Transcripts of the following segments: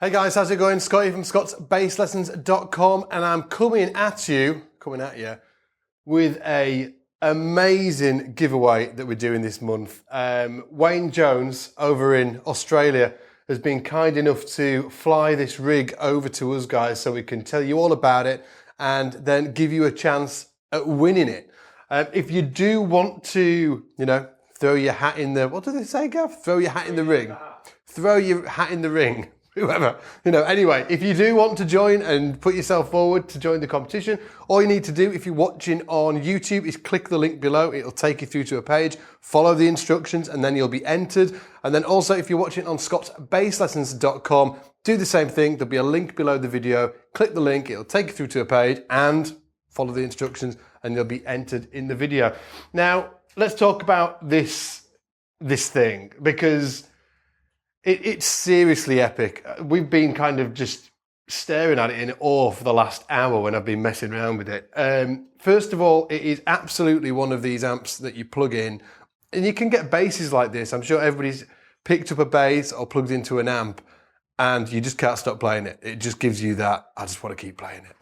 Hey guys, how's it going? Scotty from scottsbasslessons.com, and I'm coming at you with a amazing giveaway that we're doing this month. Wayne Jones over in Australia has been kind enough to fly this rig over to us guys so we can tell you all about it and then give you a chance at winning it. If you do want to, throw your hat in the, what do they say, Gav? Throw your hat in the ring. Throw your hat in the ring. Whoever, anyway, if you do want to join and put yourself forward to join the competition, all you need to do if you're watching on YouTube is click the link below. It'll take you through to a page, follow the instructions, and then you'll be entered. And then also if you're watching on scottsbasslessons.com, do the same thing. There'll be a link below the video. Click the link, it'll take you through to a page and follow the instructions and you'll be entered in the video. Now, let's talk about this thing because it's seriously epic. We've been kind of just staring at it in awe for the last hour when I've been messing around with it. First of all, it is absolutely one of these amps that you plug in, and you can get basses like this. I'm sure everybody's picked up a bass or plugged into an amp, and you just can't stop playing it. It just gives you that, I just want to keep playing it.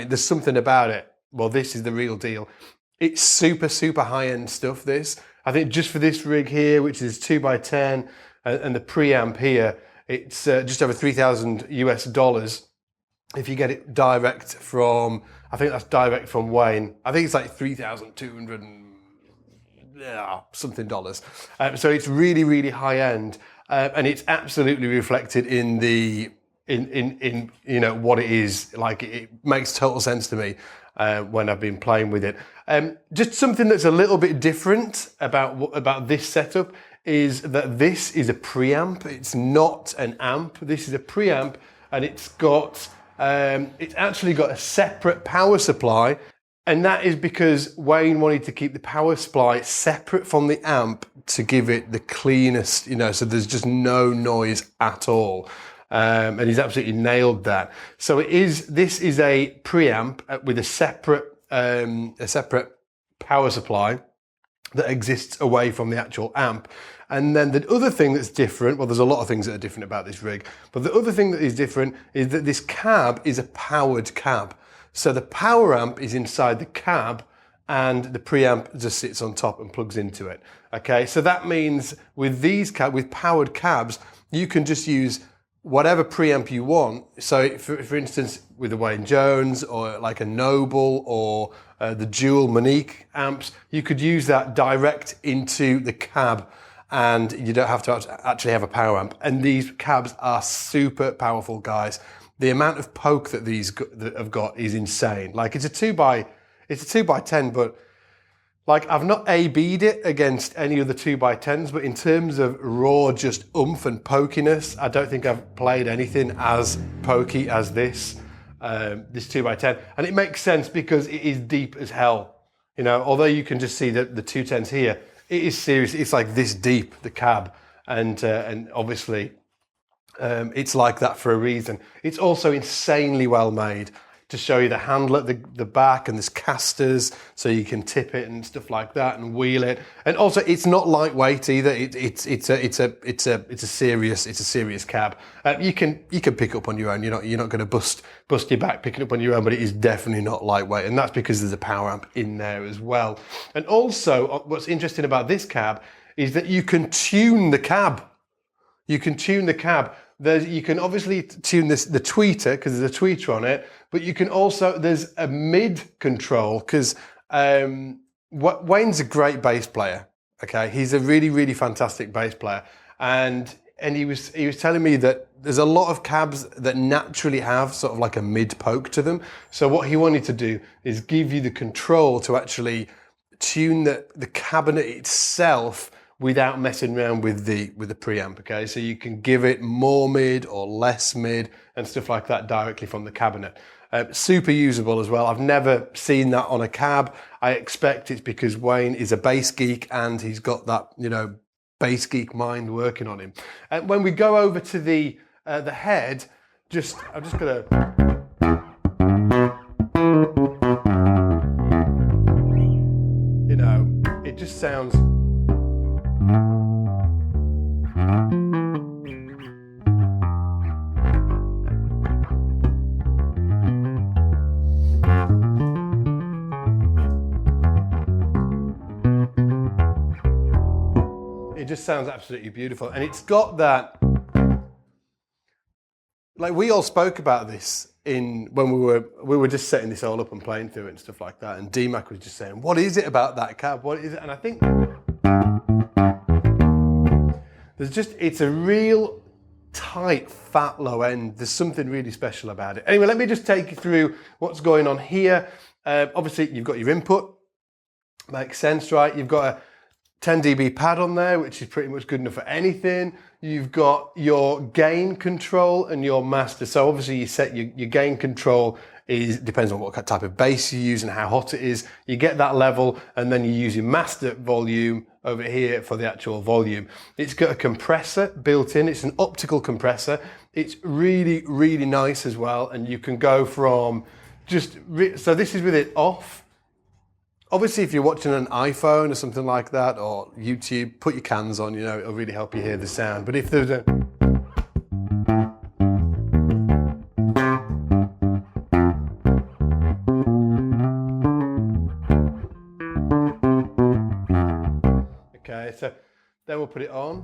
There's something about it. Well, this is the real deal. It's super, super high-end stuff, this. I think just for this rig here, which is 2x10, and the preamp here, it's just over $3,000 US. If you get it direct from, I think that's direct from Wayne. I think it's like 3,200 something dollars. So it's really, really high end, and it's absolutely reflected in the in what it is. Like it makes total sense to me when I've been playing with it. Just something that's a little bit different about this setup is that this is a preamp. It's not an amp. This is a preamp, and it's actually got a separate power supply, and that is because Wayne wanted to keep the power supply separate from the amp to give it the cleanest, so there's just no noise at all. And he's absolutely nailed that. So this is a preamp with a separate power supply that exists away from the actual amp. And then the other thing that's different, well, there's a lot of things that are different about this rig, but the other thing that is different is that this cab is a powered cab. So the power amp is inside the cab and the preamp just sits on top and plugs into it. Okay, so that means with with powered cabs, you can just use whatever preamp you want. So for instance, with the Wayne Jones or like a Noble or the dual Monique amps, you could use that direct into the cab and you don't have to actually have a power amp. And these cabs are super powerful, guys. The amount of poke that these have got is insane. Like it's a 2x10, but like I've not A/B'd it against any other 2x10s, but in terms of raw just oomph and pokiness, I don't think I've played anything as pokey as this 2x10. And it makes sense because it is deep as hell. Although you can just see the 210s here, it is serious. It's like this deep, the cab, and obviously it's like that for a reason. It's also insanely well made. To show you the handle at the back, and there's casters so you can tip it and stuff like that and wheel it. And also, it's not lightweight either. It's a serious cab. You can pick up on your own. You're not going to bust your back picking up on your own, but it is definitely not lightweight, and that's because there's a power amp in there as well. And also, what's interesting about this cab is that you can tune the cab. You can tune the cab. You can obviously tune the tweeter because there's a tweeter on it, but you can also, there's a mid control because Wayne's a great bass player. Okay, he's a really, really fantastic bass player, and he was telling me that there's a lot of cabs that naturally have sort of like a mid poke to them. So what he wanted to do is give you the control to actually tune the cabinet itself without messing around with the preamp, okay? So you can give it more mid or less mid and stuff like that directly from the cabinet. Super usable as well. I've never seen that on a cab. I expect it's because Wayne is a bass geek and he's got that, bass geek mind working on him. And when we go over to the head, I'm just gonna, it just sounds, just sounds absolutely beautiful. And it's got that, like we all spoke about this when we were just setting this all up and playing through it and stuff like that. And DMAC was just saying, what is it about that cab? What is it? And I think it's a real tight, fat low end. There's something really special about it. Anyway, let me just take you through what's going on here. Obviously, you've got your input. Makes sense, right? You've got a 10 dB pad on there, which is pretty much good enough for anything. You've got your gain control and your master. So obviously you set your gain control depends on what type of bass you use and how hot it is. You get that level and then you use your master volume over here for the actual volume. It's got a compressor built in. It's an optical compressor. It's really, really nice as well. And you can go from so this is with it off. Obviously, if you're watching an iPhone or something like that, or YouTube, put your cans on, it'll really help you hear the sound. But if there's Okay, so then we'll put it on.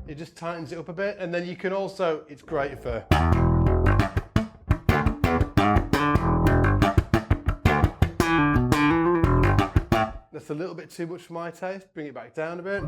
It just tightens it up a bit, and then you can also, it's great for... That's a little bit too much for my taste. Bring it back down a bit.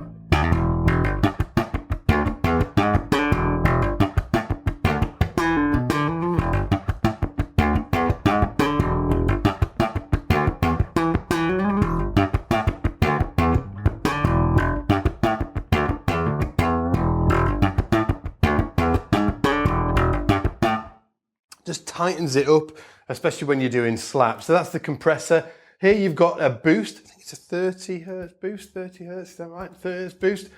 Just tightens it up, especially when you're doing slaps. So that's the compressor. Here you've got a boost. I think it's a 30 hertz boost, 30 hertz, is that right? 30 hertz boost,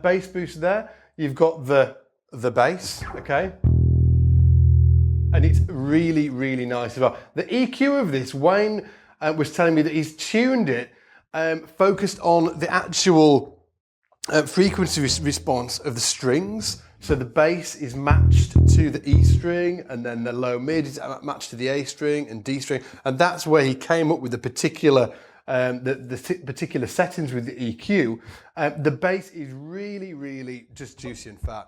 bass boost there. You've got the bass, okay? And it's really, really nice as well. The EQ of this, Wayne was telling me that he's tuned it, focused on the actual frequency response of the strings. So the bass is matched to the E string, and then the low mid is matched to the A string and D string, and that's where he came up with the particular particular settings with the EQ. The bass is really, really just juicy and fat.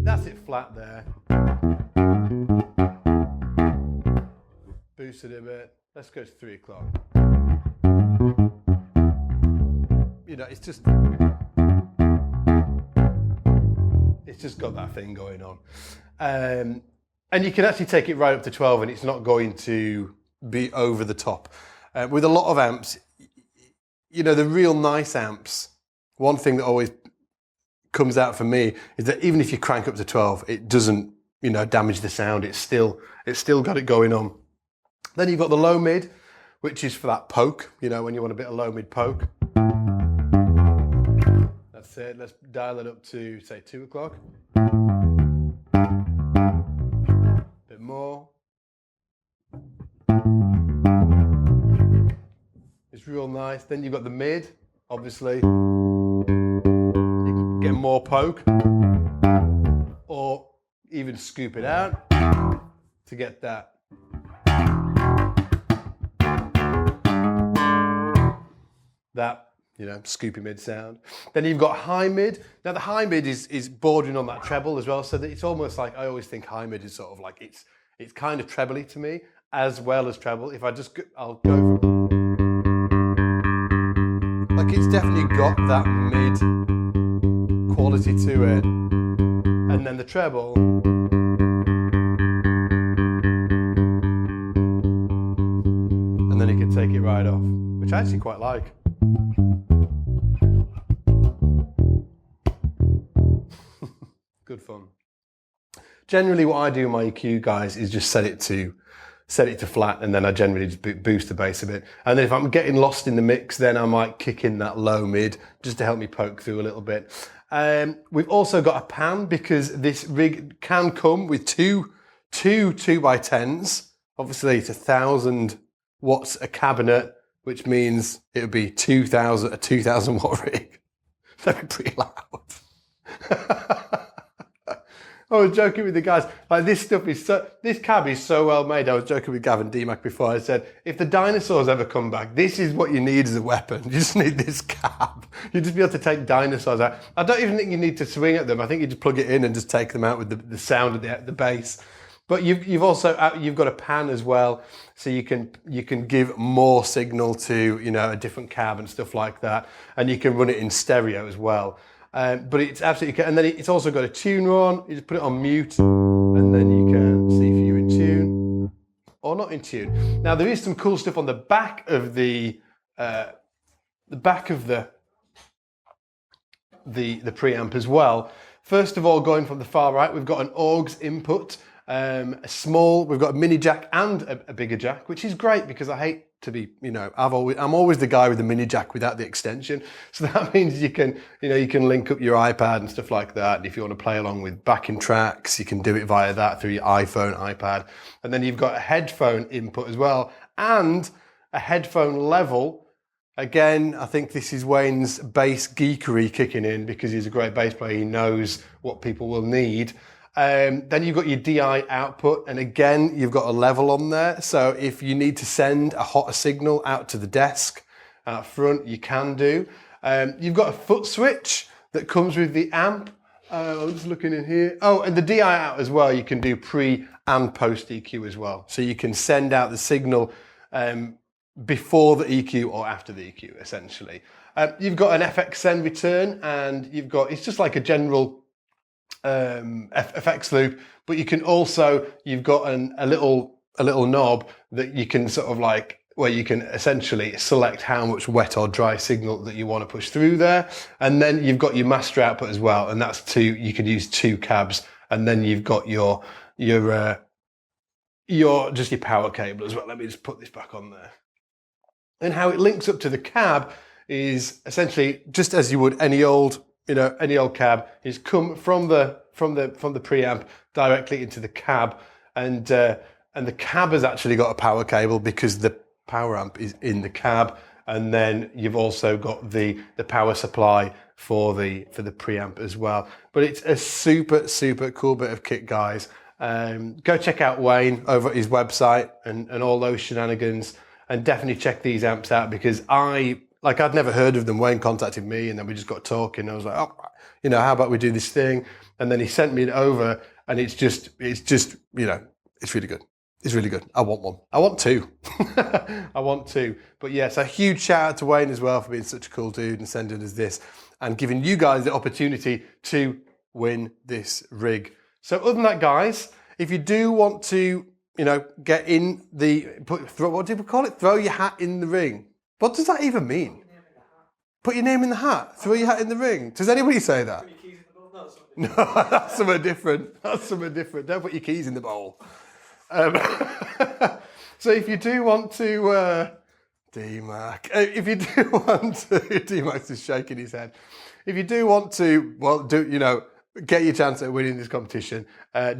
That's it flat there. Boosted it a bit. Let's go to 3 o'clock. It's just got that thing going on. And you can actually take it right up to 12 and it's not going to be over the top. With a lot of amps, the real nice amps, one thing that always comes out for me is that even if you crank up to 12, it doesn't, damage the sound. It's still got it going on. Then you've got the low mid, which is for that poke, when you want a bit of low mid poke. That's it. Let's dial it up to, say, 2 o'clock. Bit more. It's real nice. Then you've got the mid, obviously. You can get more poke, or even scoop it out to get that. That, scoopy mid sound. Then you've got high mid. Now the high mid is bordering on that treble as well, so that it's almost like, I always think high mid is sort of like, it's kind of trebly to me, as well as treble. If I'll go from, like, it's definitely got that mid quality to it. And then the treble, and then you can take it right off, which I actually quite like. Good fun. Generally what I do in my EQ, guys, is just set it to flat, and then I generally just boost the bass a bit. And then if I'm getting lost in the mix, then I might kick in that low mid just to help me poke through a little bit. We've also got a pan, because this rig can come with two 2x10s. Obviously it's 1,000 watts a cabinet, which means it would be a 2,000 watt rig. That'd be pretty loud. I was joking with the guys, like this cab is so well made. I was joking with Gavin DMAC before. I said, if the dinosaurs ever come back, this is what you need as a weapon. You just need this cab. You'd just be able to take dinosaurs out. I don't even think you need to swing at them. I think you just plug it in and just take them out with the sound of the bass. But you've also got a pan as well, so you can give more signal to, you know, a different cab and stuff like that, and you can run it in stereo as well. But it's absolutely, and then it's also got a tuner on. You just put it on mute, and then you can see if you're in tune or not in tune. Now there is some cool stuff on the back of the preamp as well. First of all, going from the far right, we've got an AUX input. We've got a mini jack and a bigger jack, which is great because I hate to be, you know, I'm always the guy with the mini jack without the extension. So that means you can link up your iPad and stuff like that. And if you want to play along with backing tracks, you can do it via that through your iPhone, iPad. And then you've got a headphone input as well and a headphone level. Again, I think this is Wayne's bass geekery kicking in because he's a great bass player. He knows what people will need. Then you've got your DI output, and again, you've got a level on there. So if you need to send a hotter signal out to the desk out front, you can do. You've got a foot switch that comes with the amp. I'm just looking in here. Oh, and the DI out as well, you can do pre and post EQ as well. So you can send out the signal before the EQ or after the EQ, essentially. You've got an FX send return, and it's just like a general FX loop, but you can also, you've got a little knob that you can sort of like, where you can essentially select how much wet or dry signal that you want to push through there. And then you've got your master output as well, and that's you can use 2 cabs, and then you've got your power cable as well. Let me just put this back on there. And how it links up to the cab is essentially just as you would any old cab, is come from the preamp directly into the cab, and the cab has actually got a power cable because the power amp is in the cab, and then you've also got the power supply for the preamp as well. But it's a super cool bit of kit, guys. Go check out Wayne over at his website and all those shenanigans, and definitely check these amps out because I'd never heard of them. Wayne contacted me, and then we just got talking. I was like, oh, you know, how about we do this thing? And then he sent me it over, and it's just, you know, it's really good. It's really good. I want one. I want 2. I want 2. But yes, a huge shout out to Wayne as well for being such a cool dude and sending us this and giving you guys the opportunity to win this rig. So other than that, guys, if you do want to, you know, get in what do we call it? Throw your hat in the ring. What does that even mean? Put your name in the hat. Throw your hat in the ring. Does anybody say that? No, that's something different. That's something different. Don't put your keys in the bowl. So if you do want to, DMAC, if you do want to, DMAC's is shaking his head. If you do want to, get your chance at winning this competition,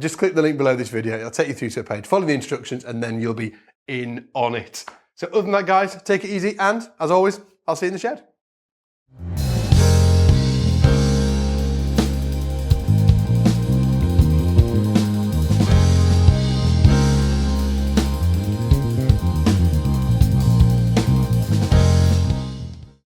just click the link below this video. It'll take you through to a page. Follow the instructions, and then you'll be in on it. So other than that, guys, take it easy, and as always, I'll see you in the shed.